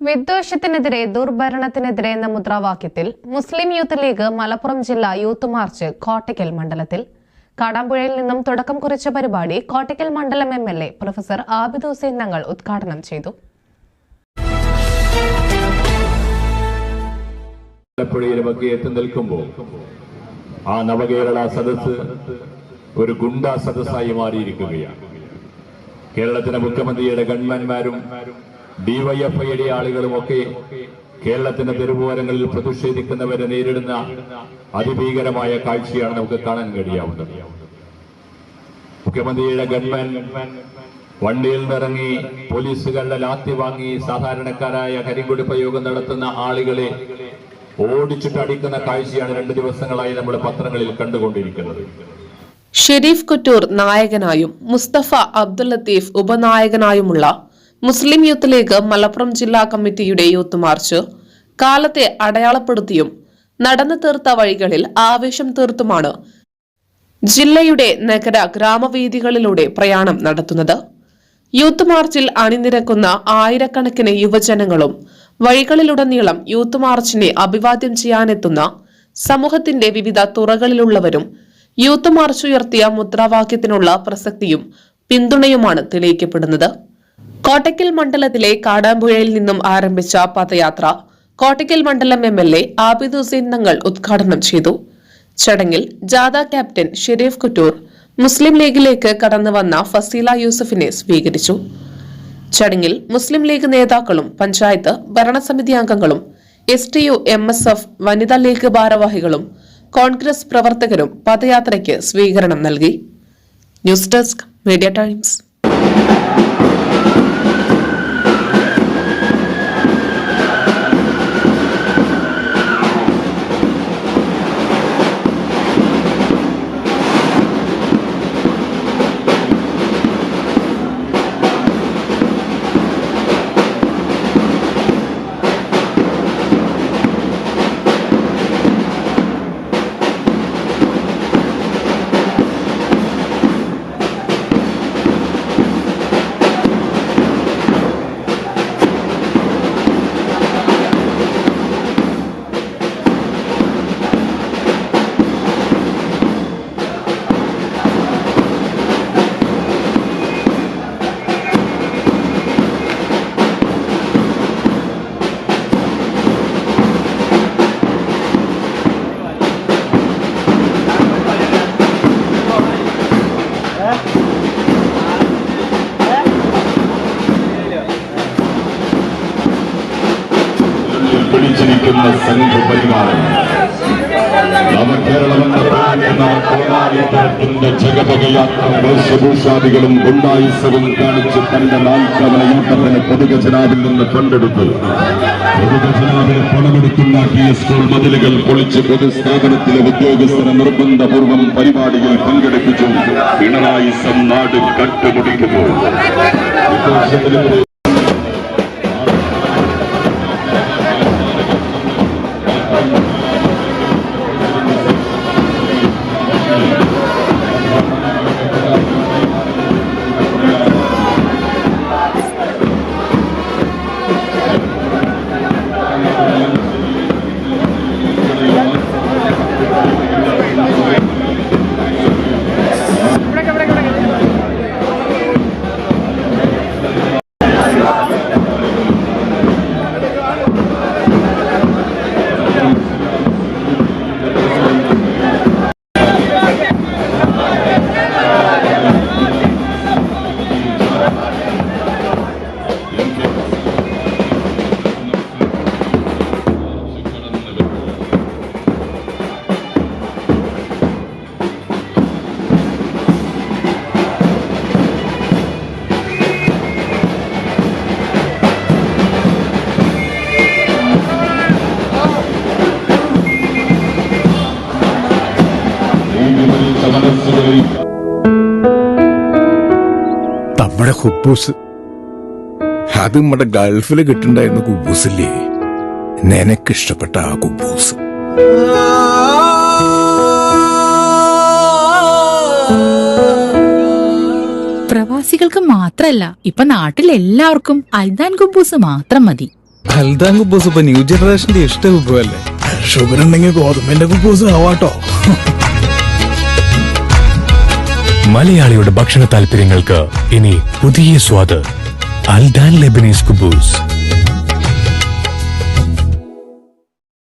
വിദ്വേഷത്തിനെതിരെ ദുർഭരണത്തിനെതിരെ എന്ന മുദ്രാവാക്യത്തിൽ മുസ്ലിം youth league Malappuram ജില്ലാ youth March Kottakkal മണ്ഡലത്തിൽ. കാടാമ്പുഴയിൽ നിന്നും തുടക്കം കുറിച്ച പരിപാടി കോട്ടയ്ക്കൽ മണ്ഡലം MLA പ്രൊഫസർ ആബിദ് ഹുസൈൻ തങ്ങൾ ഉദ്ഘാടനം ചെയ്തു. ആ നവകേരള സദസ് ഒരു ഗുണ്ടാ സദസ്സായി മാറിയിരിക്കുകയാണ്. കേരളത്തിലെ മുഖ്യമന്ത്രിയുടെ ഗവൺമെന്റുമാരും DYFIയുടെ ആളുകളുമൊക്കെ കേരളത്തിന്റെ തെരുവോരങ്ങളിൽ പ്രതിഷേധിക്കുന്നവരെ നേരിടുന്ന അതിഭീകരമായ കാഴ്ചയാണ് നമുക്ക് കാണാൻ കഴിയാവുന്നത്. മുഖ്യമന്ത്രിയുടെ ഗവൺമെന്റ് വണ്ടിയിൽ നിന്നിറങ്ങി പോലീസുകാരുടെ ലാത്തി വാങ്ങി സാധാരണക്കാരായ കരിങ്കൊടി പ്രയോഗം നടത്തുന്ന ആളുകളെ ഓടിച്ചിട്ട് അടിക്കുന്ന കാഴ്ചയാണ് 2 ദിവസങ്ങളായി നമ്മൾ പത്രങ്ങളിൽ കണ്ടുകൊണ്ടിരിക്കുന്നത്. ഷെരീഫ് കുറ്റൂർ നായകനായും മുസ്തഫ അബ്ദുൽ ലത്തീഫ് ഉപനായകനായുമുള്ള മുസ്ലിം യൂത്ത് ലീഗ് മലപ്പുറം ജില്ലാ കമ്മിറ്റിയുടെ യൂത്ത് മാർച്ച് കാലത്തെ അടയാളപ്പെടുത്തിയും നടന്നു തീർത്ത വഴികളിൽ ആവേശം തീർത്തുമാണ് ജില്ലയുടെ നഗര ഗ്രാമവീഥികളിലൂടെ പ്രയാണം നടത്തുന്നത്. യൂത്ത് മാർച്ചിൽ അണിനിരക്കുന്ന ആയിരക്കണക്കിന് യുവജനങ്ങളും വഴികളിലുടനീളം യൂത്ത് മാർച്ചിനെ അഭിവാദ്യം ചെയ്യാനെത്തുന്ന സമൂഹത്തിന്റെ വിവിധ തുറകളിലുള്ളവരും യൂത്ത് മാർച്ച് ഉയർത്തിയ മുദ്രാവാക്യത്തിനുള്ള പ്രസക്തിയും പിന്തുണയുമാണ് തെളിയിക്കപ്പെടുന്നത്. കോട്ടയ്ക്കൽ മണ്ഡലത്തിലെ കാടാമ്പുഴയിൽ നിന്നും ആരംഭിച്ച പദയാത്ര കോട്ടയ്ക്കൽ മണ്ഡലം MLA ആബിദ് ഹുസൈൻ തങ്ങൾ ഉദ്ഘാടനം ചെയ്തു. ചടങ്ങിൽ ജാഥ ക്യാപ്റ്റൻ ഷെരീഫ് കുറ്റൂർ മുസ്ലിം ലീഗിലേക്ക് കടന്നുവന്ന ഫസീല യൂസഫിനെ സ്വീകരിച്ചു. ചടങ്ങിൽ മുസ്ലിം ലീഗ് നേതാക്കളും പഞ്ചായത്ത് ഭരണസമിതി അംഗങ്ങളും STU MSF വനിതാ ലീഗ് ഭാരവാഹികളും കോൺഗ്രസ് പ്രവർത്തകരും പദയാത്രയ്ക്ക് സ്വീകരണം നൽകി. News desk media times. പിടിച്ചിരിക്കുന്ന സംഘപരിവാരം നവകേരളമെന്ന ജഗപകയാത്രഭൂഷാദികളും ഗുണ്ടായുസവും കാണിച്ച് തന്റെ നാൽക്കവല യൂട്ടത്തിന് പൊതുഖജനാവിൽ നിന്ന് പണ്ടെടുത്തു. പൊതുഖജനാവിന് പണമെടുത്തുണ്ടാക്കിയ സ്കൂൾ മതിലുകൾ പൊളിച്ച് പൊതുസ്ഥാപനത്തിലെ ഉദ്യോഗസ്ഥരെ നിർബന്ധപൂർവം പരിപാടിയിൽ പങ്കെടുപ്പിച്ചു. പിണറായിസം നാട് കട്ടുമുടിക്കുമ്പോൾ നമ്മുടെ കുബൂസ് അത് നമ്മുടെ ഗൾഫില് കിട്ടുണ്ടായിരുന്ന കുബൂസില്ലേ, നിനക്കിഷ്ടപ്പെട്ട ആ കുബൂസ്. പ്രവാസികൾക്ക് മാത്രല്ല, ഇപ്പൊ നാട്ടിലെല്ലാവർക്കും അൽദാൻ കുബൂസ് മാത്രം മതി. ഹൽദാൻ കുബൂസ് ഇപ്പൊ ന്യൂ ജനറേഷന്റെ ഇഷ്ട കുബുവല്ലേ. ഷുഗർ ഉണ്ടെങ്കിൽ ഗോതമ്പിന്റെ കുബൂസ് ആവാട്ടോ. മലയാളിയുടെ ഭക്ഷണ താല്പര്യങ്ങൾക്ക് ഇനി പുതിയ സ്വാദ്. അൽദാൻ ലെബനീസ് കുബൂസ്.